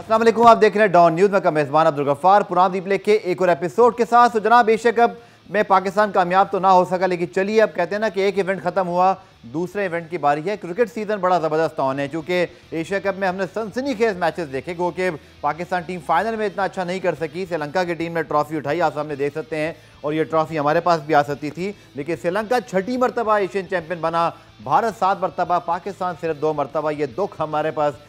अस्सलाम वालेकुम, आप देख रहे हैं डॉन न्यूज़ में का मेज़बान अब्दुल गफ्फार पुरान रिप्ले के एक और एपिसोड के साथ। तो जनाब बेशक अब मैं पाकिस्तान कामयाब तो ना हो सका, लेकिन चलिए अब कहते हैं ना कि एक इवेंट खत्म हुआ, दूसरे इवेंट की बारी है। क्रिकेट सीजन बड़ा ज़बरदस्त ऑन है, क्योंकि एशिया कप में हमने सनसनीखेज मैचेस देखे क्योंकि पाकिस्तान टीम फाइनल में इतना अच्छा नहीं कर सकी। श्रीलंका की टीम ने ट्रॉफी उठाई, आप सामने देख सकते हैं, और ये ट्रॉफी हमारे पास भी आ सकती थी, लेकिन श्रीलंका 6ठी मरतबा एशियन चैंपियन बना, भारत 7 मरतबा, पाकिस्तान सिर्फ 2 मरतबा। ये दुख हमारे पास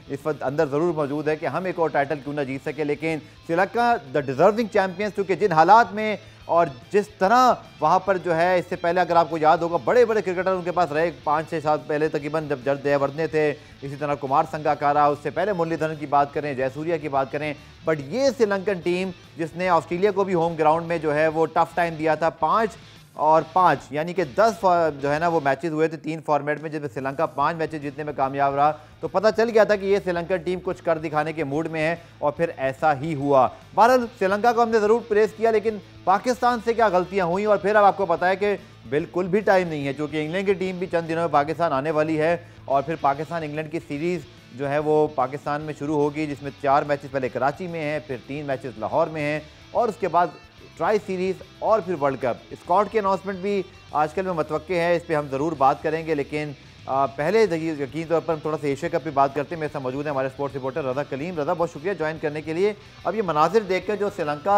इस वक्त अंदर ज़रूर मौजूद है कि हम एक और टाइटल क्यों ना जीत सके। लेकिन श्रीलंका द डिज़र्विंग चैंपियंस, क्योंकि जिन हालात में और जिस तरह वहाँ पर जो है, इससे पहले अगर आपको याद होगा बड़े बड़े क्रिकेटर उनके पास रहे 5-6 साल पहले तकरीबन, जब जयवर्धने थे, इसी तरह कुमार संगकारा, उससे पहले मुरलीधरन की बात करें, जयसूर्या की बात करें, बट ये श्रीलंकन टीम जिसने ऑस्ट्रेलिया को भी होम ग्राउंड में जो है वो टफ टाइम दिया था, 5 और 5 यानी कि 10 जो है ना वो मैचेस हुए थे 3 फॉर्मेट में, जिसमें श्रीलंका 5 मैचेस जीतने में कामयाब रहा। तो पता चल गया था कि ये श्रीलंकन टीम कुछ कर दिखाने के मूड में है, और फिर ऐसा ही हुआ। बहरहाल श्रीलंका को हमने ज़रूर प्रेस किया, लेकिन पाकिस्तान से क्या गलतियां हुई, और फिर अब आपको पता है कि बिल्कुल भी टाइम नहीं है, क्योंकि इंग्लैंड की टीम भी चंद दिनों में पाकिस्तान आने वाली है, और फिर पाकिस्तान इंग्लैंड की सीरीज़ जो है वो पाकिस्तान में शुरू होगी, जिसमें 4 मैचेस पहले कराची में हैं, फिर 3 मैचेस लाहौर में हैं, और उसके बाद ट्राई सीरीज़ और फिर वर्ल्ड कप। स्कॉट की अनाउंसमेंट भी आजकल में मतवक्के है, इस पर हम ज़रूर बात करेंगे, लेकिन पहले यकीन तौर पर हम थोड़ा सा एशिया कप की बात करते हैं। मेरे साथ मौजूद है हमारे स्पोर्ट्स रिपोर्टर रज़ा कलीम। रज़ा, बहुत शुक्रिया ज्वाइन करने के लिए। अब ये मनाजिर देखकर जो श्रीलंका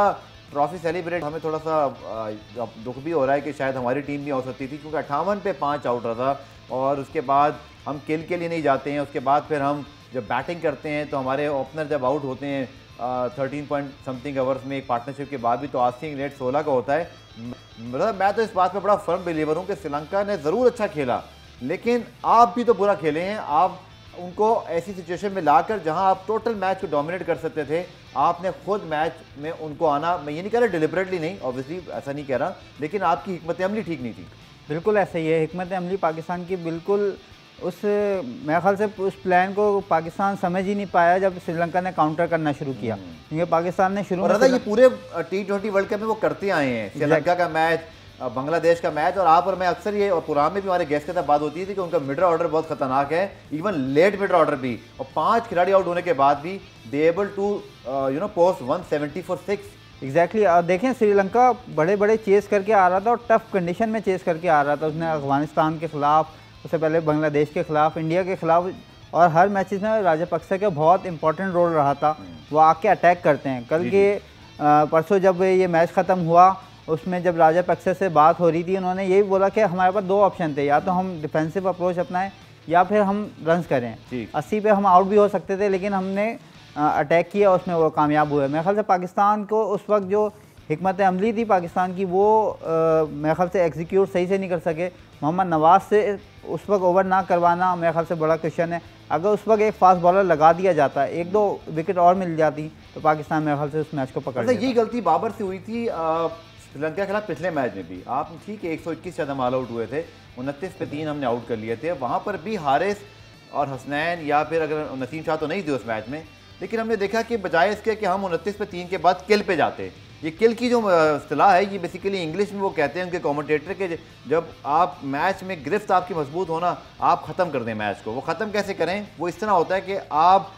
ट्रॉफी सेलिब्रेट, हमें थोड़ा सा दुख भी हो रहा है कि शायद हमारी टीम भी हो सकती थी, क्योंकि 58 पे 5 आउट रहा, और उसके बाद हम किल के लिए नहीं जाते हैं। उसके बाद फिर हम जब बैटिंग करते हैं तो हमारे ओपनर जब आउट होते हैं 13 पॉइंट समथिंग ओवर्स में एक पार्टनरशिप के बाद भी, तो आस्किंग रेट 16 का होता है। मतलब मैं तो इस बात पे बड़ा फर्म बिलीवर हूँ कि श्रीलंका ने ज़रूर अच्छा खेला, लेकिन आप भी तो बुरा खेले हैं। आप उनको ऐसी सिचुएशन में लाकर जहां आप टोटल मैच को डोमिनेट कर सकते थे, आपने खुद मैच में उनको आना, मैं ये नहीं कह रहा डिलिबरेटली नहीं, ऑब्वियसली ऐसा नहीं कह रहा, लेकिन आपकी हिकमत अमली ठीक नहीं थी। बिल्कुल ऐसा ही है, हिकमत अमली पाकिस्तान की बिल्कुल मेरे ख्याल से उस प्लान को पाकिस्तान समझ ही नहीं पाया जब श्रीलंका ने काउंटर करना शुरू किया, क्योंकि पाकिस्तान ने शुरू में ये पूरे T20 वर्ल्ड कप में वो करते आए हैं, श्रीलंका का मैच, बांग्लादेश का मैच, और आप और मैं अक्सर ये, और पुराने में भी हमारे गेस्ट के साथ बात होती थी कि उनका मिडल ऑर्डर बहुत खतरनाक है, इवन लेट मिडल ऑर्डर भी, और 5 खिलाड़ी आउट होने के बाद भी they able to post 170 for 6। Exactly. देखें श्रीलंका बड़े बड़े चेस करके आ रहा था, और टफ कंडीशन में चेस करके आ रहा था। उसने अफगानिस्तान के खिलाफ, उससे पहले बांग्लादेश के खिलाफ, इंडिया के खिलाफ, और हर मैचेस में राजपक्षे का बहुत इंपॉर्टेंट रोल रहा था। वो आके अटैक करते हैं। कल के परसों जब ये मैच ख़त्म हुआ, उसमें जब राजपक्षे से बात हो रही थी, उन्होंने यही बोला कि हमारे पास 2 ऑप्शन थे, या तो हम डिफेंसिव अप्रोच अपनाएं या फिर हम रन्स करें। 80 पे हम आउट भी हो सकते थे, लेकिन हमने अटैक किया, उसमें वो कामयाब हुए। मेरे ख्याल से पाकिस्तान को उस वक्त जो हिकमत अमली थी पाकिस्तान की, वो मेरे ख्याल से एग्जीक्यूट सही से नहीं कर सके। मोहम्मद नवाज से उस वक्त ओवर ना करवाना मेरे ख्याल से बड़ा क्वेश्चन है। अगर उस वक्त एक फास्ट बॉलर लगा दिया जाता, 1-2 विकेट और मिल जाती, तो पाकिस्तान मेरे ख्याल से उस मैच को पकड़ लेता। यही गलती बाबर से हुई थी श्रीलंका के खिलाफ पिछले मैच में भी। आप ठीक है 121 शायद हम ऑल आउट हुए थे, 29 पे 3 हमने आउट कर लिए थे। वहाँ पर भी हारिस और हसनैन, या फिर अगर नसीम शाह तो नहीं थे उस मैच में, लेकिन हमने देखा कि बजाय इसके कि हम 29 पे 3 के बाद किल पे जाते। ये किल की जो इस्तिलाह है, ये बेसिकली इंग्लिश में वो कहते हैं उनके कमेंटेटर के, जब आप मैच में गिरफ्त आपकी मजबूत होना, आप ख़त्म कर दें मैच को। वो ख़त्म कैसे करें? वो इस तरह होता है कि आप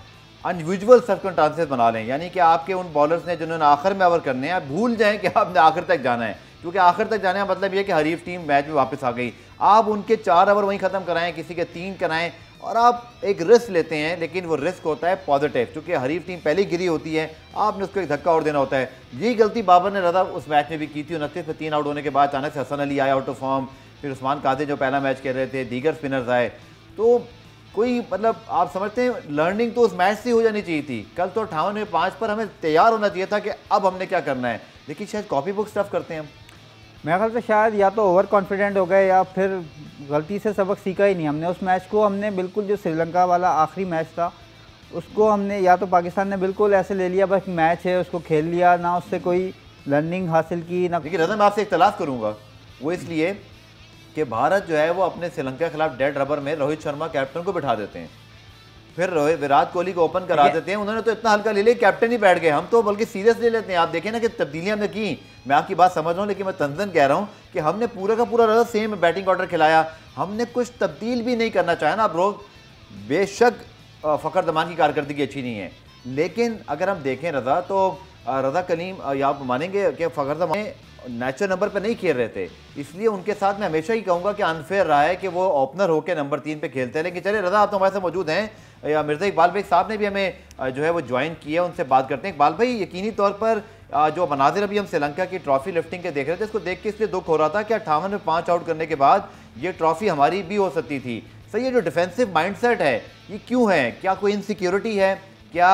अनयूजुअल सर्कमस्टेंसेस बना लें, यानी कि आपके उन बॉलर्स ने जिन्होंने आखिर में ओवर करने हैं, आप भूल जाएं कि आपने आखिर तक जाना है, क्योंकि आखिर तक जाने का मतलब ये कि हरीफ टीम मैच में वापस आ गई। आप उनके 4 ओवर वहीं ख़त्म कराएं, किसी के 3 कराएं, और आप एक रिस्क लेते हैं, लेकिन वो रिस्क होता है पॉजिटिव, क्योंकि हरीफ टीम पहले गिरी होती है, आपने उसको एक धक्का और देना होता है। यही गलती बाबर ने रज़ा उस मैच में भी की थी। 29 पे 3 आउट होने के बाद अचानक से हसन अली आए आउट ऑफ फॉर्म, फिर उस्मान कादिर जो पहला मैच खेल रहे थे, दीगर स्पिनर्स आए, तो कोई मतलब आप समझते हैं लर्निंग तो उस मैच से हो जानी चाहिए थी। कल तो 58 में 5 पर हमें तैयार होना चाहिए था कि अब हमने क्या करना है, लेकिन शायद कॉपी बुक स्टफ करते हैं हम। मेरे ख्याल से शायद या तो ओवर कॉन्फिडेंट हो गए, या फिर गलती से सबक सीखा ही नहीं हमने। उस मैच को हमने बिल्कुल, जो श्रीलंका वाला आखिरी मैच था, उसको हमने, या तो पाकिस्तान ने बिल्कुल ऐसे ले लिया, बस मैच है उसको खेल लिया, ना उससे कोई लर्निंग हासिल की ना। लेकिन रज़ा, मैं आपसे एक तलाश करूँगा, वो इसलिए कि भारत जो है वो अपने श्रीलंका के खिलाफ डेड रबर में रोहित शर्मा कैप्टन को बिठा देते हैं, फिर विराट कोहली को ओपन करा देते हैं। उन्होंने तो इतना हल्का ले लिया, कैप्टन ही बैठ गए। हम तो बल्कि सीरियस ले लेते हैं। आप देखें ना कि तब्दीलियां हमने की, मैं आपकी बात समझ रहा हूँ, लेकिन मैं तंजन कह रहा हूँ कि हमने पूरा का पूरा सेम बैटिंग ऑर्डर खिलाया, हमने कुछ तब्दील भी नहीं करना चाहा ना। अब रोज बेशक फ़खर जमान की कारकर्दगी अच्छी नहीं है, लेकिन अगर हम देखें रज़ा, तो रज़ा कलीम या आप मानेंगे कि फ़खर ज़मान नेचुरल नंबर पर नहीं खेल रहे थे, इसलिए उनके साथ मैं हमेशा ही कहूँगा कि अनफेयर रहा है कि वो ओपनर होकर नंबर 3 पे खेलते हैं। लेकिन चलिए रज़ा, आप तो हमारे साथ मौजूद हैं, या मिर्ज़ा इकबाल बेग साहब ने भी हमें जो है वो ज्वाइन किया, उनसे बात करते हैं। इकबाल भाई, यकीनी तौर पर जो मनाजिर अभी हम श्रीलंका की ट्रॉफी लिफ्टिंग के देख रहे थे, इसको देख के इसलिए दुख हो रहा था कि 58 में 5 आउट करने के बाद ये ट्रॉफी हमारी भी हो सकती थी। सर, ये जो डिफेंसिव माइंडसेट है ये क्यों है? क्या कोई इनसिक्योरिटी है? क्या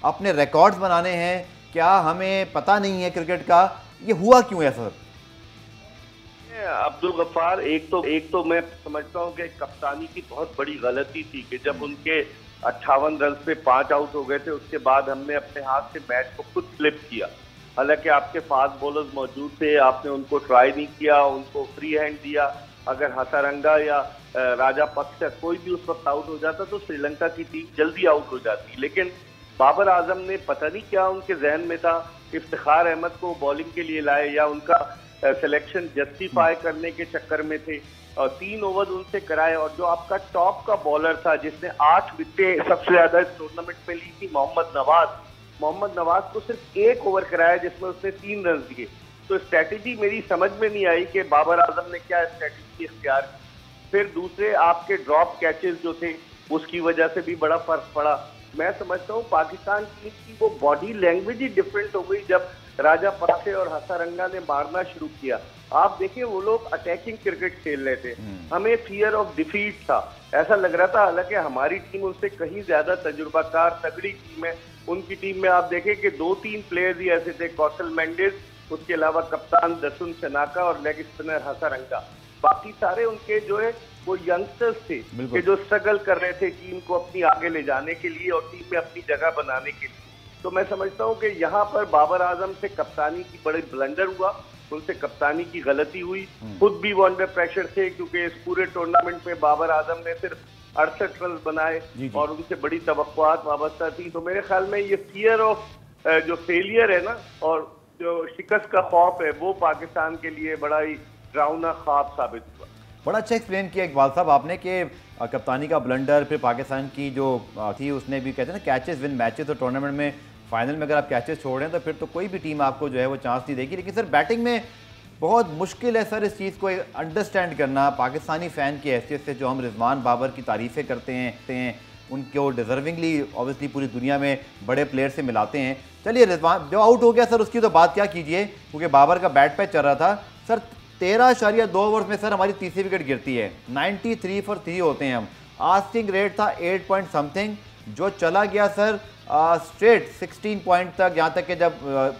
अपने रिकॉर्ड्स बनाने हैं? क्या हमें पता नहीं है क्रिकेट का? ये हुआ क्यों है सर? अब्दुल गफ्फार, एक तो मैं समझता हूँ कि कप्तानी की बहुत बड़ी गलती थी कि जब उनके 58 रन पे 5 आउट हो गए थे, उसके बाद हमने अपने हाथ से मैच को खुद फ्लिप किया। हालांकि आपके फास्ट बॉलर्स मौजूद थे, आपने उनको ट्राई नहीं किया, उनको फ्री हैंड दिया। अगर हसारंगा या राजापक्सा कोई भी उस वक्त आउट हो जाता तो श्रीलंका की टीम जल्दी आउट हो जाती। लेकिन बाबर आजम ने पता नहीं क्या उनके जहन में था, इफ्तिखार अहमद को बॉलिंग के लिए लाए या उनका सिलेक्शन जस्टिफाई करने के चक्कर में थे, और 3 ओवर उनसे कराए। और जो आपका टॉप का बॉलर था जिसने 8 विकेटें सबसे ज्यादा इस टूर्नामेंट में ली थी, मोहम्मद नवाज को सिर्फ 1 ओवर कराया जिसमें उसने 3 रन दिए। तो स्ट्रैटेजी मेरी समझ में नहीं आई कि बाबर आजम ने क्या स्ट्रैटेजी इख्तियार की। फिर दूसरे आपके ड्रॉप कैचेस जो थे उसकी वजह से भी बड़ा फर्क पड़ा। मैं समझता हूँ पाकिस्तान टीम की वो बॉडी लैंग्वेज ही डिफरेंट हो गई जब राजापक्से और हसारंगा ने मारना शुरू किया। आप देखिए, वो लोग अटैकिंग क्रिकेट खेल रहे थे, हमें फियर ऑफ डिफीट था, ऐसा लग रहा था। हालांकि हमारी टीम उनसे कहीं ज्यादा तजुर्बाकार तगड़ी टीम है। उनकी टीम में आप देखें कि 2-3 प्लेयर्स ही ऐसे थे, कौशल मेंडिस, उसके अलावा कप्तान दसुन शनाका और लेग स्पिनर हसारंगा। बाकी सारे उनके जो है वो यंगस्टर्स थे कि जो स्ट्रगल कर रहे थे टीम को अपनी आगे ले जाने के लिए और टीम में अपनी जगह बनाने के लिए। तो मैं समझता हूँ कि यहाँ पर बाबर आजम से कप्तानी की बड़ी ब्लंडर हुआ, उनसे कप्तानी की गलती हुई। खुद भी वो अंडर प्रेशर थे क्योंकि इस पूरे टूर्नामेंट में बाबर आजम ने सिर्फ 68 रन बनाए और उनसे बड़ी तवक्कुआत वाबस्ता थी। तो मेरे ख्याल में ये फियर ऑफ जो फेलियर है ना, और जो शिकस्त का खौफ है, वो पाकिस्तान के लिए बड़ा ही डरावना ख्वाब साबित हुआ। बड़ा अच्छा एक्सप्लेन किया इकबाल साहब आपने कि कप्तानी का ब्लंडर, फिर पाकिस्तान की जो थी उसने भी कहते हैं ना कैचेस विन मैचेस, तो टूर्नामेंट में फाइनल में अगर आप कैचेस छोड़ रहे हैं तो फिर तो कोई भी टीम आपको जो है वो चांस नहीं देगी। लेकिन सर बैटिंग में बहुत मुश्किल है सर इस चीज़ को अंडरस्टैंड करना। पाकिस्तानी फ़ैन की हैसियत से जो हम रिजवान बाबर की तारीफ़ें करते हैं उनको डिज़र्विंगली ऑब्वियसली पूरी दुनिया में बड़े प्लेयर से मिलाते हैं। चलिए रिजवान जो आउट हो गया सर उसकी तो बात क्या कीजिए, क्योंकि बाबर का बैट पैच चल रहा था। सर 13.2 ओवर्स में सर हमारी तीसरी विकेट गिरती है, 93 for 3 होते हैं हम। आस्किंग रेट था 8 पॉइंट समथिंग, जो चला गया सर स्ट्रेट 16 पॉइंट तक, यहाँ तक कि जब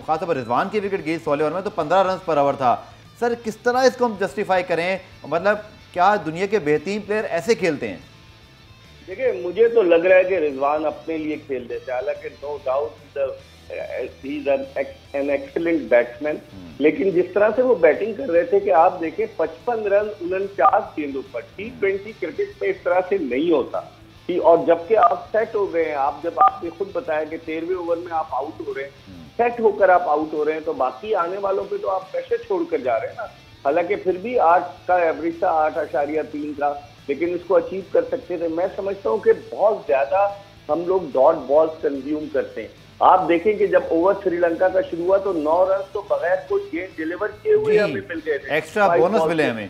खासतौर पर रिजवान की विकेट गई 16 ओवर में तो 15 रन पर ओवर था। सर किस तरह इसको हम जस्टिफाई करें, मतलब क्या दुनिया के बेहतरीन प्लेयर ऐसे खेलते हैं? देखिए, मुझे तो लग रहा है कि रिजवान अपने लिए खेल देते हैं। हालांकि no doubt he is an excellent batsman, लेकिन जिस तरह से वो बैटिंग कर रहे थे कि आप देखें 55 रन 49 गेंदों पर। T20 क्रिकेट में इस तरह से नहीं होता। और जबकि आप सेट हो गए हैं, आप जब आपने खुद बताया कि 13वें ओवर में आप आउट हो रहे हैं, सेट होकर आप आउट हो रहे हैं, तो बाकी आने वालों पे तो आप प्रेशर छोड़कर जा रहे हैं ना। हालांकि फिर भी 8 का एवरेज था, 8.3 का, लेकिन इसको अचीव कर सकते थे। मैं समझता हूँ कि बहुत ज्यादा हम लोग डॉट बॉल्स कंज्यूम करते हैं। आप देखें कि जब ओवर श्रीलंका का शुरू हुआ तो 9 रन तो बगैर कोई गेंद डिलीवर किए हुए हमें मिल गए थे, एक्स्ट्रा बोनस मिले हमें।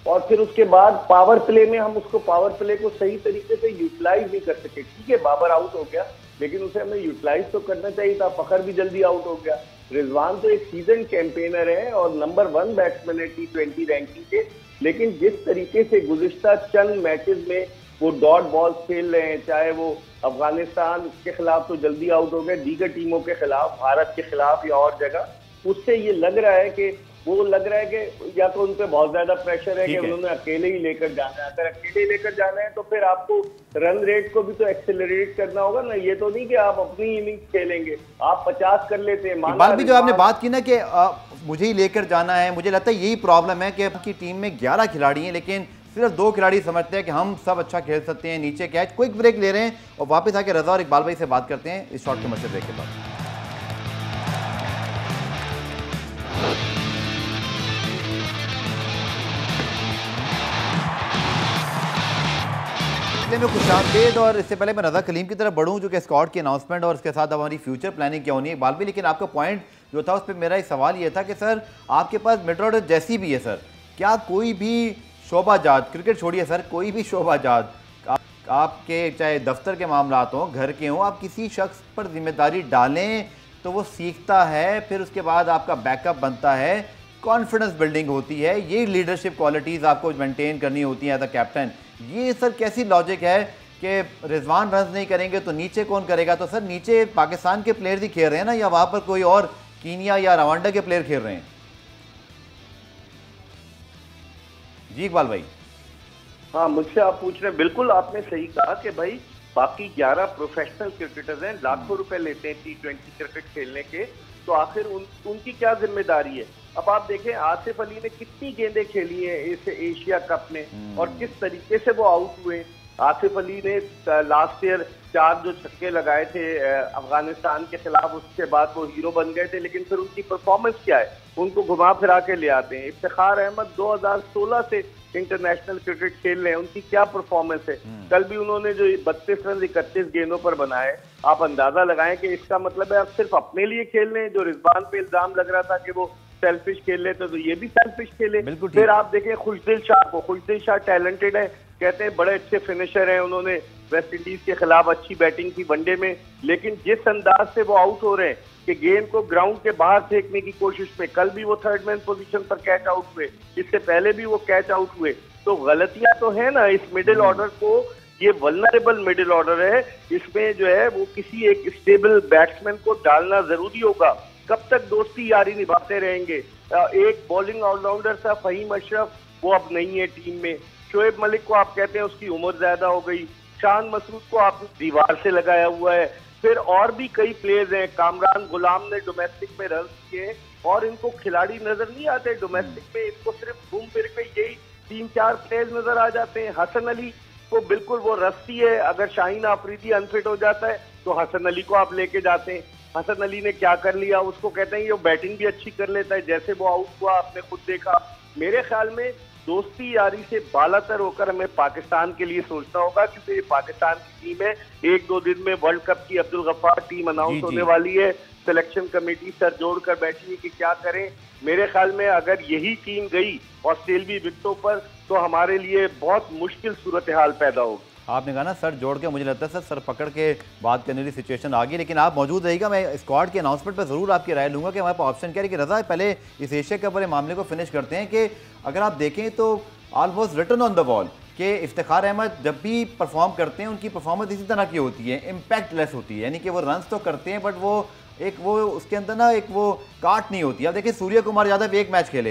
और फिर उसके बाद पावर प्ले में हम उसको पावर प्ले को सही तरीके से यूटिलाइज नहीं कर सके। ठीक है, बाबर आउट हो गया, लेकिन उसे हमें यूटिलाइज तो करना चाहिए था। फखर भी जल्दी आउट हो गया। रिजवान तो एक सीजन कैंपेनर है और नंबर 1 बैट्समैन है T20 रैंकिंग के, लेकिन जिस तरीके से गुज़िश्ता चंद मैचेस में वो डॉट बॉल खेल रहे हैं, चाहे वो अफगानिस्तान के खिलाफ तो जल्दी आउट हो गए, दीगर टीमों के खिलाफ, भारत के खिलाफ या और जगह, उससे ये लग रहा है कि या तो उन पे बहुत ज्यादा प्रेशर है कि उन्होंने अकेले ही लेकर जाना है। अगर अकेले लेकर जाना है तो फिर आपको रन रेट को भी तो एक्सेलरेट करना होगा ना। ये तो नहीं कि आप अपनी इनिंग्स खेलेंगे, आप 50 कर लेते हैं। बात भी जो आपने बात की ना कि मुझे ही लेकर जाना है, मुझे लगता है यही प्रॉब्लम है कि आपकी टीम में 11 खिलाड़ी हैं, लेकिन सिर्फ 2 खिलाड़ी समझते हैं कि हम सब अच्छा खेल सकते हैं। नीचे कैच, क्विक ब्रेक ले रहे हैं और वापस आके रजा और इकबाल भाई से बात करते हैं इस शॉर्ट कमर्शियल ब्रेक के बाद। सिलसिले में खुशामदीद। और इससे पहले मैं रज़ा कलीम की तरफ बढ़ूँ, जो कि स्क्वाड की अनाउंसमेंट और उसके साथ हमारी फ्यूचर प्लानिंग क्या होनी है इकबाल भी, लेकिन आपका पॉइंट जो था उस पर मेरा एक सवाल ये था कि सर आपके पास मिड ऑर्डर जैसी भी है सर, क्या कोई भी शोबाजात, क्रिकेट छोड़िए सर, कोई भी शोबाजात आपके चाहे दफ्तर के मामला हों, घर के हों, आप किसी शख्स पर जिम्मेदारी डालें तो वो सीखता है, फिर उसके बाद आपका बैकअप बनता है, कॉन्फिडेंस बिल्डिंग होती है, ये लीडरशिप क्वालिटीज़ आपको मेंटेन करनी होती हैं एज अ कैप्टन। ये सर कैसी लॉजिक है कि रिजवान रन नहीं करेंगे तो नीचे कौन करेगा? तो सर नीचे पाकिस्तान के प्लेयर ही खेल रहे हैं ना, या वहाँ पर कोई और कीनिया या रवांडा के प्लेयर खेल रहे हैं? जी इकबाल भाई। हाँ, मुझसे आप पूछ रहे हैं, बिल्कुल आपने सही कहा कि भाई बाकी 11 प्रोफेशनल क्रिकेटर्स हैं, लाखों रुपए लेते हैं T20 क्रिकेट खेलने के, तो आखिर उनकी क्या जिम्मेदारी है? अब आप देखें आसिफ अली ने कितनी गेंदें खेली हैं इस एशिया कप में और किस तरीके से वो आउट हुए। आसिफ अली ने लास्ट ईयर 4 जो छक्के लगाए थे अफगानिस्तान के खिलाफ, उसके बाद वो हीरो बन गए थे, लेकिन फिर उनकी परफॉर्मेंस क्या है? उनको घुमा फिरा के ले आते हैं। इफ्तिखार अहमद 2016 से इंटरनेशनल क्रिकेट खेल रहे हैं, उनकी क्या परफॉर्मेंस है? कल भी उन्होंने जो 32 रन 31 गेंदों पर बनाए, आप अंदाजा लगाएं कि इसका मतलब है आप सिर्फ अपने लिए खेल रहे हैं। जो रिजवान पे इल्जाम लग रहा था कि वो सेल्फिश खेल लेते तो ये भी सेल्फिश खेले। फिर आप देखें खुशदिल शाह को, खुशदिल शाह टैलेंटेड है, कहते हैं बड़े अच्छे फिनिशर हैं, उन्होंने वेस्ट इंडीज के खिलाफ अच्छी बैटिंग की वनडे में, लेकिन जिस अंदाज से वो आउट हो रहे हैं कि गेंद को ग्राउंड के बाहर फेंकने की कोशिश में, कल भी वो थर्ड मैन पोजीशन पर कैच आउट हुए, इससे पहले भी वो कैच आउट हुए, तो गलतियां तो है ना इस मिडिल ऑर्डर को। ये वल्नरेबल मिडिल ऑर्डर है, इसमें जो है वो किसी एक स्टेबल बैट्समैन को डालना जरूरी होगा। कब तक दोस्ती यारी निभाते रहेंगे? एक बॉलिंग ऑलराउंडर था फहीम अशरफ, वो अब नहीं है टीम में। शोएब मलिक को आप कहते हैं उसकी उम्र ज्यादा हो गई। शान मसरूद को आपने दीवार से लगाया हुआ है। फिर और भी कई प्लेयर्स हैं, कामरान गुलाम ने डोमेस्टिक में रन किए और इनको खिलाड़ी नजर नहीं आते डोमेस्टिक में, इनको सिर्फ घूम फिर के यही 3-4 प्लेयर्स नजर आ जाते हैं। हसन अली को बिल्कुल वो रस्सी है, अगर शाहीन आफरीदी अनफिट हो जाता है तो हसन अली को आप लेके जाते हैं। हसन अली ने क्या कर लिया, उसको कहते हैं ये बैटिंग भी अच्छी कर लेता है, जैसे वो आउट हुआ आपने खुद देखा। मेरे ख्याल में दोस्ती यारी से बालातर होकर हमें पाकिस्तान के लिए सोचना होगा, क्योंकि ये पाकिस्तान की टीम है। 1-2 दिन में वर्ल्ड कप की अब्दुल गफ्फार टीम अनाउंस होने वाली है, सिलेक्शन कमेटी सर जोड़कर बैठी है कि क्या करें। मेरे ख्याल में अगर यही टीम गई ऑस्ट्रेलियाई विकेटों पर तो हमारे लिए बहुत मुश्किल सूरत हाल पैदा होगी। आपने कहा ना सर जोड़ के, मुझे लगता है सर पकड़ के बात करने की सिचुएशन आ गई, लेकिन आप मौजूद रहिएगा। मैं स्क्वाड के अनाउंसमेंट पर ज़रूर आपकी राय लूँगा कि हमारे पास ऑप्शन क्या है। लेकिन रज़ा पहले इस एशिया कप वाले मामले को फिनिश करते हैं कि अगर आप देखें तो almost written on the wall कि इफ्तिखार अहमद जब भी परफॉर्म करते हैं उनकी परफॉर्मेंस इसी तरह की होती है, इम्पैक्ट लेस होती है, यानी कि वो रन्स तो करते हैं बट वो उसके अंदर ना एक वो काट नहीं होती। अब देखिए सूर्य कुमार यादव एक मैच खेले,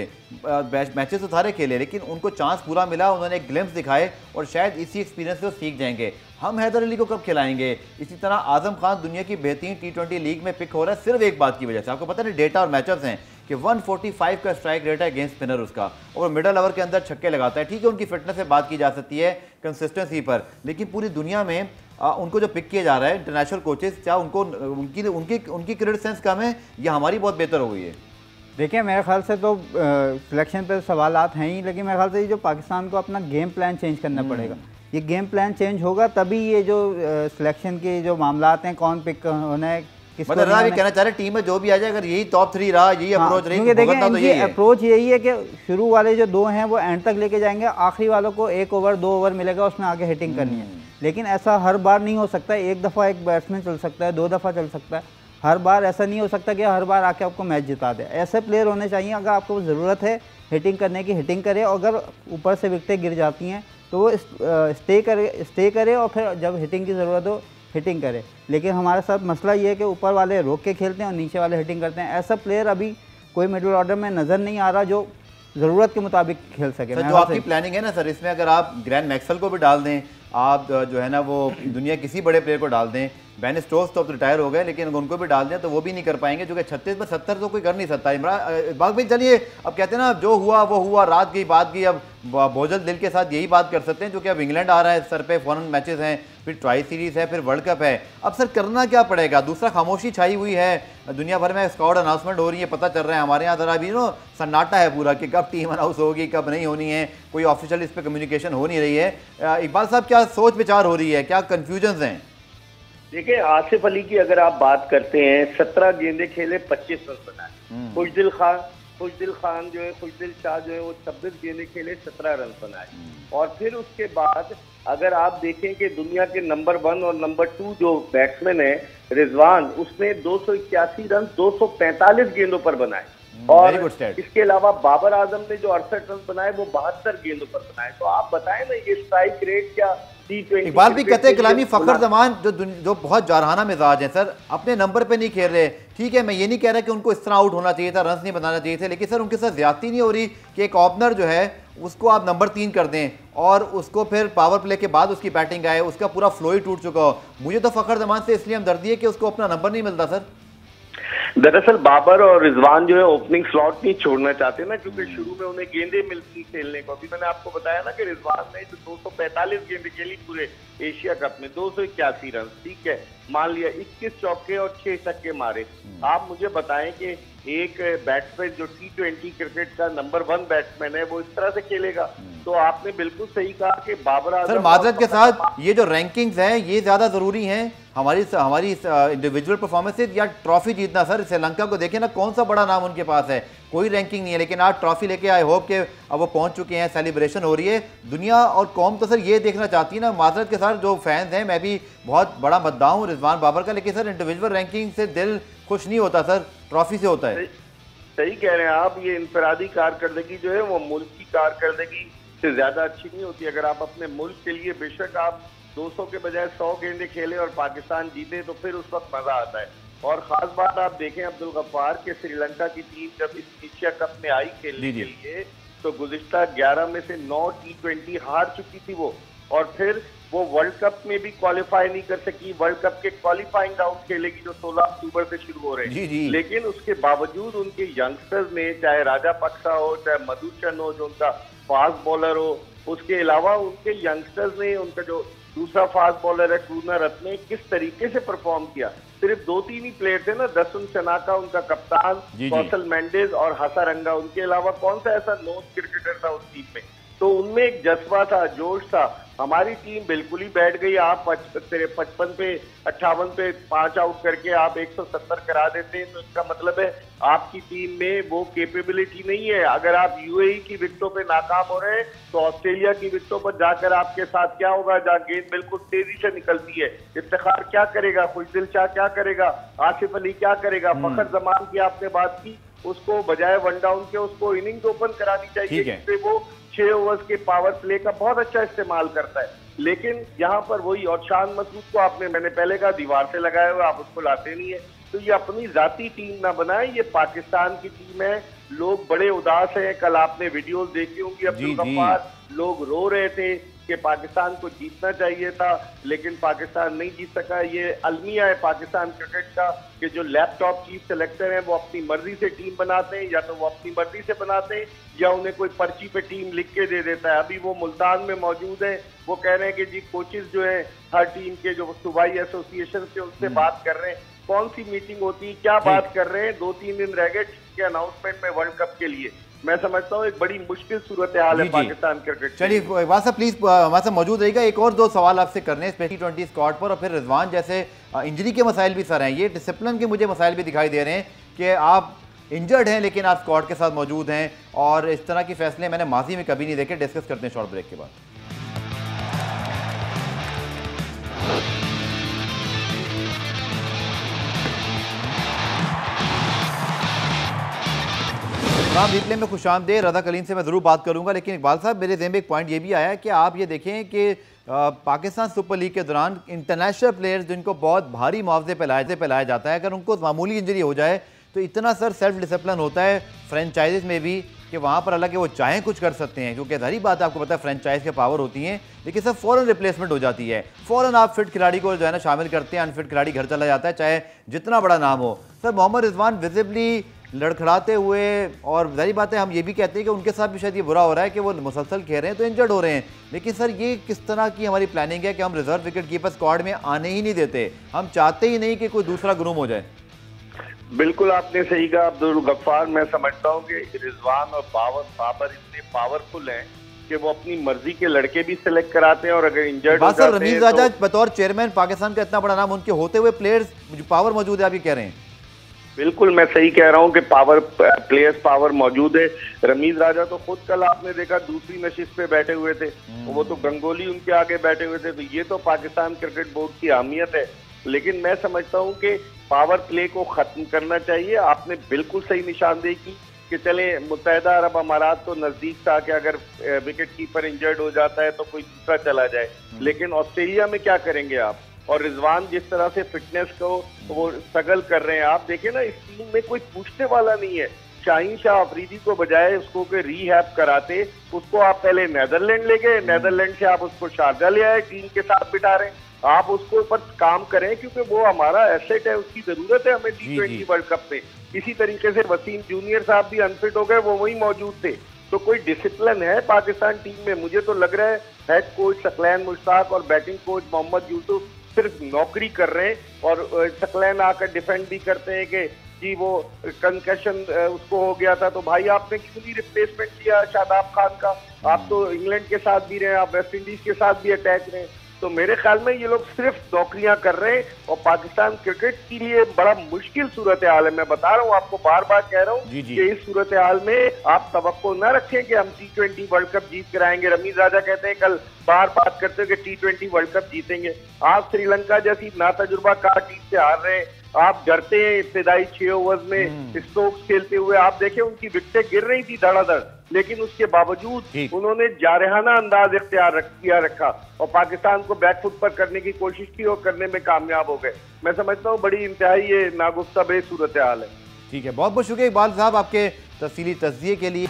मैचेस तो सारे खेले, लेकिन उनको चांस पूरा मिला, उन्होंने एक ग्लिम्स दिखाए और शायद इसी एक्सपीरियंस से वो सीख जाएंगे। हम हैदर अली को कब खिलाएंगे? इसी तरह आजम खान दुनिया की बेहतरीन T20 लीग में पिक हो रहा है सिर्फ एक बात की वजह से। आपको पता है डेटा और मैचअप्स हैं कि 145 का स्ट्राइक रेट है अगेंस्ट स्पिनर उसका, और मिडल ओवर के अंदर छक्के लगाता है। ठीक है, उनकी फिटनेस से बात की जा सकती है, कंसिस्टेंसी पर, लेकिन पूरी दुनिया में उनको जो पिक किया जा रहा है इंटरनेशनल कोचेस, क्या उनको उनकी क्रिकेट सेंस कम है या हमारी बहुत बेहतर हो गई है? देखिए मेरे ख्याल से तो सिलेक्शन पे सवालात हैं ही, लेकिन मेरे ख्याल से ये जो पाकिस्तान को अपना गेम प्लान चेंज करना पड़ेगा। ये गेम प्लान चेंज होगा तभी ये जो सिलेक्शन के जो मामलात हैं, कौन पिक होना है, मतलब भी कहना चाह रहे टीम में जो भी आ जाए अगर यही टॉप 3 रहा, यही अप्रोच रही, क्योंकि देखिए तो ये अप्रोच यही है कि शुरू वाले जो 2 हैं वो एंड तक लेके जाएंगे, आखिरी वालों को 1 ओवर 2 ओवर मिलेगा, उसमें आगे हिटिंग करनी है। लेकिन ऐसा हर बार नहीं हो सकता, एक दफ़ा एक बैट्समैन चल सकता है, 2 दफ़ा चल सकता है, हर बार ऐसा नहीं हो सकता कि हर बार आके आपको मैच जिता दे। ऐसे प्लेयर होने चाहिए, अगर आपको ज़रूरत है हिटिंग करने की हिटिंग करे, अगर ऊपर से विकेटें गिर जाती हैं तो वो स्टे करे और फिर जब हिटिंग की ज़रूरत हो हिटिंग करे। लेकिन हमारे साथ मसला ये है कि ऊपर वाले रोक के खेलते हैं और नीचे वाले हिटिंग करते हैं। ऐसा प्लेयर अभी कोई मिडिल ऑर्डर में नज़र नहीं आ रहा जो ज़रूरत के मुताबिक खेल सके। सर जो आपकी प्लानिंग है ना सर, इसमें अगर आप ग्रैंड मैक्सवेल को भी डाल दें, आप जो है ना वो दुनिया किसी बड़े प्लेयर को डाल दें, बेन स्टोक्स तो अब रिटायर हो गए, लेकिन उनको भी डाल दें तो वो भी नहीं कर पाएंगे, जो कि 36 पर 70 तो कोई कर नहीं सकता। इमरान भाई चलिए, अब कहते हैं ना जो हुआ वो हुआ, रात गई बात गई, अब बोझल दिल के साथ यही बात कर सकते हैं, जो कि अब इंग्लैंड आ रहा है सर पे, फॉरेन मैचेस हैं, फिर ट्राई सीरीज़ है, फिर वर्ल्ड कप है। अब सर करना क्या पड़ेगा? दूसरा खामोशी छाई हुई है, दुनिया भर में स्क्वाड अनाउंसमेंट हो रही है, पता चल रहा है हमारे यहाँ ज़रा भी सन्नाटा है पूरा कि कब टीम अनाउंस होगी, कब नहीं होनी है, कोई ऑफिशियल इस पर कम्युनिकेशन हो नहीं रही है। इकबाल साहब क्या सोच विचार हो रही है, क्या कन्फ्यूजन हैं? देखिए, आसिफ अली की अगर आप बात करते हैं, 17 गेंदे खेले, 25 रन बनाए। खुशदिल खान जो है, खुशदिल शाह जो है, वो 26 गेंदे खेले, 17 रन बनाए। और फिर उसके बाद अगर आप देखें कि दुनिया के नंबर 1 और नंबर 2 जो बैट्समैन है रिजवान, उसने 281 रन 245 गेंदों पर बनाए। और इसके अलावा बाबर आजम ने जो 68 रन बनाए वो 72 गेंदों पर बनाए। तो आप बताएं ना, ये स्ट्राइक रेट क्या इकबाल भी कहते हैं कलामी फखर जमान जो बहुत जारहाना मिजाज है सर, अपने नंबर पे नहीं खेल रहे। ठीक है, मैं ये नहीं कह रहा कि उनको इस तरह आउट होना चाहिए था, रन नहीं बनाना चाहिए थे, लेकिन सर उनके साथ ज्यादती नहीं हो रही कि एक ओपनर जो है उसको आप नंबर 3 कर दें और उसको फिर पावर प्ले के बाद उसकी बैटिंग आए, उसका पूरा फ्लो ही टूट चुका हो। मुझे तो फखर जमान से इसलिए हमदर्दी है कि उसको अपना नंबर नहीं मिलता सर। दरअसल बाबर और रिजवान जो है ओपनिंग स्लॉट नहीं छोड़ना चाहते ना, क्योंकि शुरू में उन्हें गेंदें मिलती खेलने को। अभी मैंने आपको बताया ना कि रिजवान ने जो 245 गेंदें खेली पूरे एशिया कप में, 281 रन, ठीक है, मान लिया 21 चौके और 6 छक्के मारे। आप मुझे बताएं कि एक बैट्समैन जो T20 क्रिकेट का नंबर 1 बैट्समैन है वो इस तरह से खेलेगा? तो आपने बिल्कुल सही कहा कि बाबर आजम सर माजरत के साथ ये जो रैंकिंग्स हैं ये ज्यादा जरूरी हैं हमारी इंडिविजुअल परफॉर्मेंसेज या ट्रॉफी जीतना? सर श्रीलंका को देखें ना, कौन सा बड़ा नाम उनके पास है, कोई रैंकिंग नहीं है, लेकिन आज ट्रॉफी लेके आई होप के अब वो पहुंच चुके हैं, सेलिब्रेशन हो रही है। दुनिया और कौम तो सर ये देखना चाहती है ना, माजरत के साथ जो फैंस हैं, मैं भी बहुत बड़ा मद्दाह हूँ रिजवान बाबर का, लेकिन सर इंडिविजुअल रैंकिंग से दिल खुश नहीं होता सर, ट्रॉफी से होता है। सही कह रहे हैं आप, ये इंफरादी कारकर्दगी जो है वो मुल्क की कारकर्दगी से ज्यादा अच्छी नहीं होती। अगर आप अपने मुल्क के लिए बेशक आप 200 के बजाय 100 गेंदे खेले और पाकिस्तान जीते तो फिर उस वक्त मजा आता है। और खास बात आप देखें अब्दुल गफ्फार के श्रीलंका की टीम जब इस एशिया कप में आई खेलने के लिए तो गुज़िश्ता 11 में से 9 T20 हार चुकी थी वो, और फिर वो वर्ल्ड कप में भी क्वालिफाई नहीं कर सकी। वर्ल्ड कप के क्वालिफाइंग राउंड खेलेगी जो 16 अक्टूबर से शुरू हो रहे हैं, लेकिन उसके बावजूद उनके यंगस्टर्स ने, चाहे राजापक्सा हो, चाहे मधुचंद हो जो उनका फास्ट बॉलर हो, उसके अलावा उनके यंगस्टर्स ने, उनका जो दूसरा फास्ट बॉलर है करुणा रत्ने, किस तरीके से परफॉर्म किया। सिर्फ 2-3 ही प्लेयर थे ना, दसुन शनाका उनका कप्तान, कौशल मेंडेज और हसारंगा, उनके अलावा कौन सा ऐसा नॉन क्रिकेटर था उस टीम में? तो उनमें एक जज्बा था, जोश था। हमारी टीम बिल्कुल ही बैठ गई। आप 55 पे 58 पे 5 आउट करके आप 170 करा देते हैं, तो इसका मतलब है आपकी टीम में वो कैपेबिलिटी नहीं है। अगर आप यूएई की विकेटों पे नाकाम हो रहे हैं तो ऑस्ट्रेलिया की विकेटों पर जाकर आपके साथ क्या होगा, जहाँ गेंद बिल्कुल तेजी से निकलती है। इफ्तिखार क्या करेगा, खुशदिल शाह क्या करेगा, आसिफ अली क्या करेगा, फखर जमान की आपने बात की, उसको बजाय 1 डाउन के उसको इनिंग्स ओपन करानी चाहिए, जिससे वो 6 ओवर्स के पावर प्ले का बहुत अच्छा इस्तेमाल करता है। लेकिन यहाँ पर वही, और शान मसूद को मैंने पहले कहा दीवार से लगाए हुए, आप उसको लाते नहीं है। तो ये अपनी जाती टीम ना बनाए, ये पाकिस्तान की टीम है। लोग बड़े उदास हैं, कल आपने वीडियोस देखी होंगी अब्दुल गफ्फार, लोग रो रहे थे कि पाकिस्तान को जीतना चाहिए था लेकिन पाकिस्तान नहीं जीत सका। ये अलमिया है पाकिस्तान क्रिकेट का कि जो लैपटॉप चीफ सेलेक्टर हैं वो अपनी मर्जी से टीम बनाते हैं, या तो वो अपनी मर्जी से बनाते हैं या उन्हें कोई पर्ची पे टीम लिख के दे देता है। अभी वो मुल्तान में मौजूद है, वो कह रहे हैं कि जी कोचेज जो है हर टीम के जो सूबाई एसोसिएशन से उनसे बात कर रहे हैं, कौन सी मीटिंग होती है, क्या बात कर रहे हैं। 2-3 दिन रह गए के अनाउंसमेंट में वर्ल्ड कप के लिए। मैं समझता हूँ एक बड़ी मुश्किल सूरत हाल है पाकिस्तान क्रिकेट। चलिए वहाँ से प्लीज हमारे साथ मौजूद रहेगा, एक और 2 सवाल आपसे करने हैं स्पेशली T20 स्क्वाड पर, और फिर रिजवान जैसे इंजरी के मसाइल भी सर हैं, ये डिसिप्लिन के मुझे मसाइल भी दिखाई दे रहे हैं कि आप इंजर्ड हैं लेकिन आप स्क्वाड के साथ मौजूद हैं, और इस तरह के फैसले मैंने माजी में कभी नहीं देखे। डिस्कस करते हैं शॉर्ट ब्रेक के बाद। रिप्ले में खुशामदीद। रज़ा कलीम से मैं ज़रूर बात करूंगा, लेकिन इकबाल साहब मेरे ज़हन में एक पॉइंट ये भी आया कि आप ये देखें कि पाकिस्तान सुपर लीग के दौरान इंटरनेशनल प्लेयर्स जिनको बहुत भारी मुआवजे पे लाया जाता है, अगर उनको मामूली इंजरी हो जाए तो इतना सर सेल्फ डिसिप्लिन होता है फ्रेंचाइजीज में भी कि वहाँ पर हालांकि वो चाहें कुछ कर सकते हैं, क्योंकि सारी बात आपको पता है फ्रेंचाइज के पावर होती हैं, लेकिन सर फ़ौरन रिप्लेसमेंट हो जाती है। फ़ौरन आप फिट खिलाड़ी को जो है ना शामिल करते हैं, अनफिट खिलाड़ी घर चला जाता है चाहे जितना बड़ा नाम हो। सर मोहम्मद रिजवान विजिबली लड़खड़ाते हुए, और जाहिर बात है हम ये भी कहते हैं कि उनके साथ भी शायद ये बुरा हो रहा है कि वो मुसलसल खेल रहे हैं तो इंजर्ड हो रहे हैं, लेकिन सर ये किस तरह की हमारी प्लानिंग है कि हम रिजर्व विकेट कीपर स्क्वाड में आने ही नहीं देते, हम चाहते ही नहीं कि कोई दूसरा गुरूम हो जाए। बिल्कुल आपने सही कहा अब्दुल गफ्फार। मैं समझता हूँ कि रिजवान और बाबर इतने पावरफुल हैं कि वो अपनी मर्जी के लड़के भी सिलेक्ट कराते हैं, और अगर इंजर्ड हो जाते हैं रमीज राजा बतौर चेयरमैन पाकिस्तान का इतना बड़ा नाम, उनके होते हुए प्लेयर्स पावर मौजूद है, आप ये कह रहे हैं? बिल्कुल मैं सही कह रहा हूँ कि प्लेयर्स पावर मौजूद है। रमीज राजा तो खुद कल आपने देखा दूसरी नशिस्त पे बैठे हुए थे, वो तो गंगोली उनके आगे बैठे हुए थे। तो ये तो पाकिस्तान क्रिकेट बोर्ड की अहमियत है। लेकिन मैं समझता हूँ कि पावर प्ले को खत्म करना चाहिए। आपने बिल्कुल सही निशानदेही की कि चले मुत्तहिदा अरब अमारात तो नजदीक था कि अगर विकेट कीपर इंजर्ड हो जाता है तो कोई दूसरा चला जाए, लेकिन ऑस्ट्रेलिया में क्या करेंगे आप? और रिजवान जिस तरह से फिटनेस को वो स्ट्रगल कर रहे हैं, आप देखिए ना, इस टीम में कोई पूछने वाला नहीं है। शाहीन शाह अफरीदी को बजाय उसको के रीहैब कराते, उसको आप पहले नेदरलैंड ले गए, नेदरलैंड से आप उसको शारजा ले आए, टीम के साथ बिठा रहे हैं। आप उसको ऊपर काम करें क्योंकि वो हमारा एसेट है, उसकी जरूरत है हमें T20 वर्ल्ड कप में। इसी तरीके से वसीम जूनियर साहब भी अनफिट हो गए, वो वही मौजूद थे। तो कोई डिसिप्लिन है पाकिस्तान टीम में? मुझे तो लग रहा है हेड कोच सकलैन मुश्ताक और बैटिंग कोच मोहम्मद यूसुफ सिर्फ नौकरी कर रहे हैं, और सकलैन आकर डिफेंड भी करते हैं कि जी वो कंकशन उसको हो गया था, तो भाई आपने क्यों नहीं रिप्लेसमेंट किया शादाब खान का? आप तो इंग्लैंड के साथ भी रहे, आप वेस्ट इंडीज के साथ भी अटैक रहे। तो मेरे ख्याल में ये लोग सिर्फ नौकरियां कर रहे हैं, और पाकिस्तान क्रिकेट के लिए बड़ा मुश्किल सूरत हाल है। मैं बता रहा हूँ आपको, बार बार कह रहा हूँ कि इस सूरत हाल में आप तवक्को न रखें कि हम T20 वर्ल्ड कप जीत कर आएंगे। रमीज राजा कहते हैं कल बार बात करते हैं कि T20 वर्ल्ड कप जीतेंगे। आप श्रीलंका जैसी नातजुर्बाकार टीम से हार रहे हैं, आप डरते हैं इब्तिदाई 6 ओवर्स में स्ट्रोक्स खेलते हुए। आप देखें उनकी विकेटें गिर रही थी धड़ाधड़, लेकिन उसके बावजूद उन्होंने जारहाना अंदाज इख्तियार किया रखा और पाकिस्तान को बैकफुट पर करने की कोशिश की और करने में कामयाब हो गए। मैं समझता हूँ बड़ी इंतहाई ये नागुफ्ता सूरत हाल है। ठीक है, बहुत बहुत शुक्रिया इकबाल साहब आपके तफसीली तज्जिए के लिए।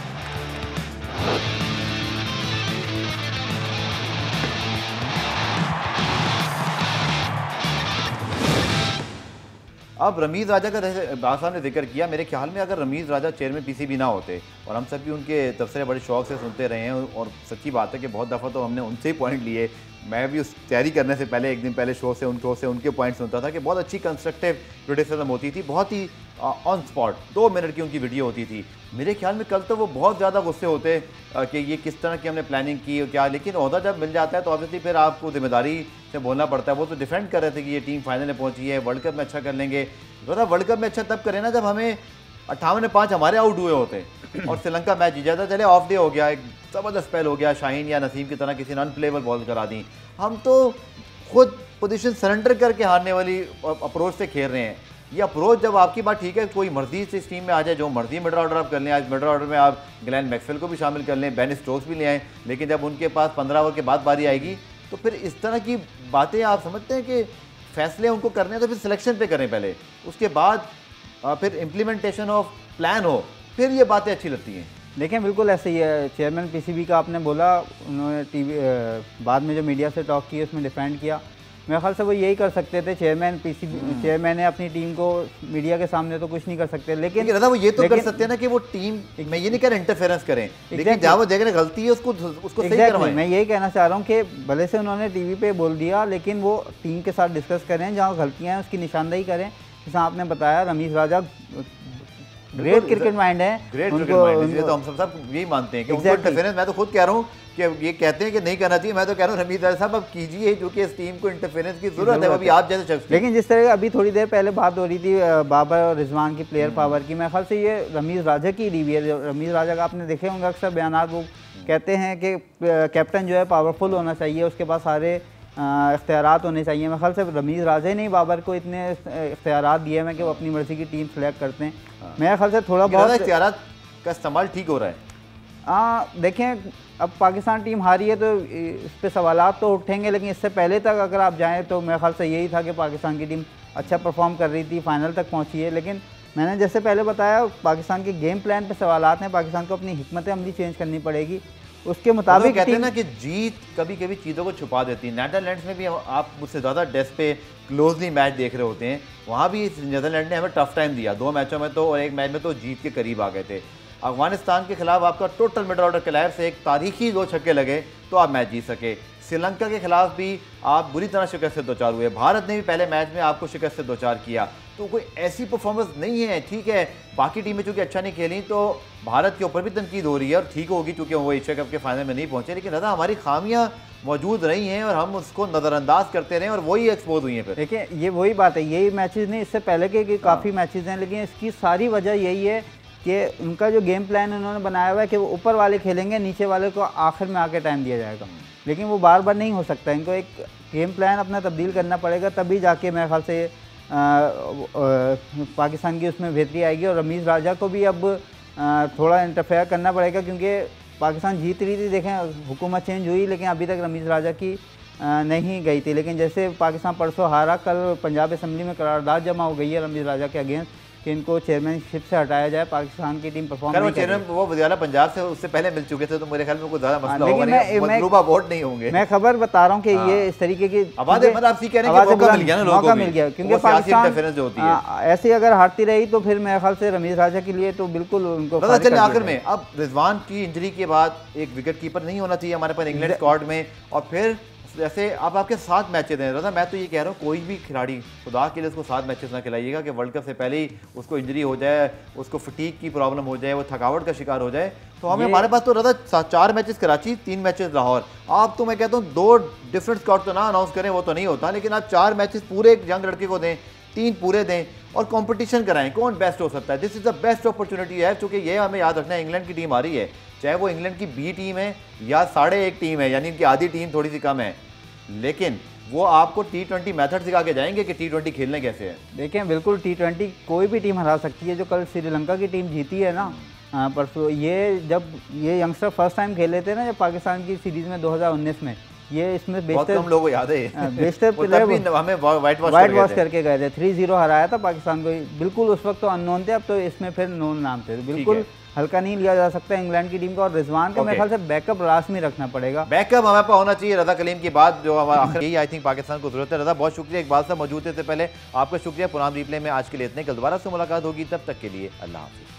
अब रमीज़ राजा का इकबाल साहब ने जिक्र किया, मेरे ख्याल में अगर रमीज़ राजा चेयरमैन पीसीबी ना होते, और हम सब भी उनके तबसरे बड़े शौक से सुनते रहे हैं, और सच्ची बात है कि बहुत दफ़ा तो हमने उनसे ही पॉइंट लिए। मैं भी उस तैयारी करने से पहले एक दिन पहले शो से उनके पॉइंट सुनता था कि बहुत अच्छी कंस्ट्रक्टिव क्रिटिसिज्म होती थी, बहुत ही ऑन स्पॉट 2 मिनट की उनकी वीडियो होती थी। मेरे ख्याल में कल तो वो बहुत ज़्यादा गुस्से होते कि ये किस तरह की हमने प्लानिंग की और क्या, लेकिन ओहदा जब मिल जाता है तो ऑब्वियसली फिर आपको जिम्मेदारी से बोलना पड़ता है। वो तो डिफेंड कर रहे थे कि ये टीम फाइनल में पहुंची है, वर्ल्ड कप में अच्छा कर लेंगे। वर्ल्ड कप में अच्छा तब करें ना जब हमें 58-5 हमारे आउट हुए होते और श्रीलंका मैच जीत जाता। चले ऑफ डे हो गया, एक ज़बरदस्त स्पेल हो गया, शाहीन या नसीम की तरह किसी ने अनप्लेबल बॉल करा दी, हम तो खुद पोजीशन सरेंडर करके हारने वाली अप्रोच से खेल रहे हैं। ये अप्रोच जब आपकी बात ठीक है, कोई मर्जी से इस टीम में आ जाए, जो मर्जी मिडल ऑर्डर आप कर लें, आज मिडल ऑर्डर में आप ग्लेन मैक्सवेल को भी शामिल कर लें, बेन स्टोक्स भी ले आएँ, लेकिन जब उनके पास 15 ओवर के बाद बारी आएगी तो फिर इस तरह की बातें आप समझते हैं कि फैसले उनको करने हैं तो फिर सिलेक्शन पे करें पहले, उसके बाद फिर इम्प्लीमेंटेशन ऑफ प्लान हो, फिर ये बातें अच्छी लगती हैं। देखें बिल्कुल ऐसे ही है। चेयरमैन पीसीबी का आपने बोला, उन्होंने बाद में जो मीडिया से टॉक की उसमें डिफेंड किया। मेरे ख्याल से वो यही कर सकते थे, चेयरमैन ने अपनी टीम को मीडिया के सामने तो कुछ नहीं कर सकते, लेकिन वो ये तो कर सकते हैं ना कि वो टीम, मैं ये नहीं कह रहा इंटरफेरेंस करें, लेकिन जहाँ वो देख रहे गलती है उसको सही करवाएं। मैं यही कहना चाह रहा हूँ कि भले से उन्होंने टीवी पे बोल दिया, लेकिन वो टीम के साथ डिस्कस करें, जहाँ गलतियाँ हैं उसकी निशानदेही करें। जैसा आपने बताया रमीज राजा ग्रेट क्रिकेट माइंड है, ग्रेट क्रिकेट माइंड है, तो हम सब यही मानते हैं कि उनको इंटरफेरेंस, मैं तो खुद कह रहा हूँ कि ये कहते हैं कि नहीं करना चाहिए, मैं तो कह रहा हूँ रमीज राजा साहब अब कीजिए, जो कि इस टीम को इंटरफेरेंस की जरूरत है, अभी आप जैसे शख्स। लेकिन जिस तरह अभी थोड़ी देर पहले बात हो रही थी बाबर और रिजवान की प्लेयर पावर की, मेरे ख्याल से ये रमीज राजा की रीवी है। रमीज राजा का आपने देखे होंगे अक्सर बयानात, वो कहते हैं कि कैप्टन जो है पावरफुल होना चाहिए, उसके पास सारे इख्तियारात होने चाहिए। मेरे ख्याल से रमीज राजा ने बाबर को इतने इख्तियारात दिए हैं कि वो अपनी मर्जी की टीम सेलेक्ट करते हैं। मेरे ख्याल से थोड़ा बहुत इख्तियारात का इस्तेमाल ठीक हो रहा है। देखें अब पाकिस्तान टीम हारी है तो इस पर सवालात तो उठेंगे, लेकिन इससे पहले तक अगर आप जाएँ तो मेरे ख्याल से यही था कि पाकिस्तान की टीम अच्छा परफॉर्म कर रही थी, फाइनल तक पहुँची है। लेकिन मैंने जैसे पहले बताया, पाकिस्तान के गेम प्लान पे सवालात हैं, पाकिस्तान को अपनी हिकमत अमली चेंज करनी पड़ेगी। उसके मुताबिक कहते हैं ना कि जीत कभी कभी चीज़ों को छुपा देती है। नीदरलैंड्स में भी आप मुझसे ज़्यादा डेस्क पे क्लोजली मैच देख रहे होते हैं, वहाँ भी नीदरलैंड ने हमें टफ टाइम दिया 2 मैचों में तो, और एक मैच में तो जीत के करीब आ गए थे। अफगानिस्तान के खिलाफ आपका टोटल मिडल ऑर्डर क्लैर से एक तारीखी 2 छक्के लगे तो आप मैच जीत सके। श्रीलंका के खिलाफ भी आप बुरी तरह शिकस्त से 2-4 हुए। भारत ने भी पहले मैच में आपको शिकस्त से 2-4 किया, तो कोई ऐसी परफॉर्मेंस नहीं है। ठीक है, बाकी टीमें चूंकि अच्छा नहीं खेली तो भारत के ऊपर भी तनकीद हो रही है, और ठीक होगी क्योंकि वो एशिया कप के फाइनल में नहीं पहुंचे, लेकिन दादा हमारी खामियां मौजूद रही हैं और हम उसको नज़रअंदाज करते रहे और वही एक्सपोज हुई हैं। फिर देखिए ये वही बात है, यही मैचेस नहीं, इससे पहले के काफ़ी मैचेस हैं, लेकिन इसकी सारी वजह यही है कि उनका जो गेम प्लान उन्होंने बनाया हुआ है कि वो ऊपर वाले खेलेंगे, नीचे वाले को आखिर में आके टाइम दिया जाएगा, लेकिन वो बार बार नहीं हो सकता। इनको एक गेम प्लान अपना तब्दील करना पड़ेगा, तभी जाके मेरे ख्याल से पाकिस्तान की उसमें बेहतरी आएगी। और रमीज़ राजा को भी अब थोड़ा इंटरफेयर करना पड़ेगा, क्योंकि पाकिस्तान जीत रही थी, देखें हुकूमत चेंज हुई लेकिन अभी तक रमीज़ राजा की नहीं गई थी। लेकिन जैसे पाकिस्तान परसों हारा, कल पंजाब असम्बली में करारदाद जमा हो गई है रमीज़ राजा के अगेंस्ट कि इनको चेयरमैनशिप से हटाया जाए, पाकिस्तान की टीम परफॉर्म नहीं कर रही। वो वज़ीर-ए-आला पंजाब से उससे पहले मिल चुके थे, तो मेरे ख्याल में कोई ज़्यादा मसला होगा नहीं, मतलूबा वोट नहीं होंगे। मैं खबर बता रहा हूँ कि ये इस तरीके की मौका मिल गया ना, मौका मिल गया, क्योंकि पाकिस्तान ऐसे अगर हारती रही तो फिर मेरे ख्याल से रमीज़ राजा के लिए तो बिल्कुल उनको आखिर में अब रिजवान की इंजरी के बाद एक विकेट कीपर नहीं होना चाहिए हमारे पास इंग्लैंड स्क्वाड में। और फिर जैसे अब आपके 7 मैचेस हैं रजा, मैं तो ये कह रहा हूँ कोई भी खिलाड़ी खुदा के लिए उसको 7 मैचेस ना खिलाइएगा कि वर्ल्ड कप से पहले ही उसको इंजरी हो जाए, उसको फटीक की प्रॉब्लम हो जाए, वो थकावट का शिकार हो जाए। तो हमारे पास तो रजा 4 मैचेस कराची, 3 मैचेस लाहौर। आप तो मैं कहता हूँ 2 डिफरेंट स्क्वाड तो ना अनाउंस करें, वो तो नहीं होता, लेकिन आप 4 मैचेस पूरे एक यंग लड़के को दें, 3 पूरे दें और कंपटीशन कराएं, कौन बेस्ट हो सकता है। This is the best opportunity है, क्योंकि ये हमें याद रखना है इंग्लैंड की टीम आ रही है, चाहे वो इंग्लैंड की बी टीम है या 1.5 टीम है, यानी इनकी आधी टीम थोड़ी सी कम है, लेकिन वो आपको T20 मेथड सिखा के जाएंगे कि T20 खेलने कैसे है। देखें बिल्कुल T20 कोई भी टीम हरा सकती है, जो कल श्रीलंका की टीम जीती है ना परसों, ये जब ये यंगस्टर फर्स्ट टाइम खेले थे ना जब पाकिस्तान की सीरीज़ में 2019 में, ये इसमें बहुत कम लोगों को याद है, बेस्टर प्लेयर हमें वाइट वॉश करके गए थे, 3-0 हराया था पाकिस्तान को। बिल्कुल उस वक्त तो अननोन थे, अब तो इसमें फिर नोन नाम थे, बिल्कुल हल्का नहीं लिया जा सकता इंग्लैंड की टीम को। और रिजवान को मेरे ख्याल से बैकअप लाजमी रखना पड़ेगा, बैकअप हमारे पास होना चाहिए। रजा कलीम की बात जो हमारा यही आई थिंक पाकिस्तान को जरूरत है। रजा बहुत शुक्रिया इकबाल साहब मौजूद थे पहले, आपका शुक्रिया। पुराना रिप्ले में आज के लिए इतने, कल दोबारा से मुलाकात होगी, तब तक के लिए अल्लाह हाफिज़।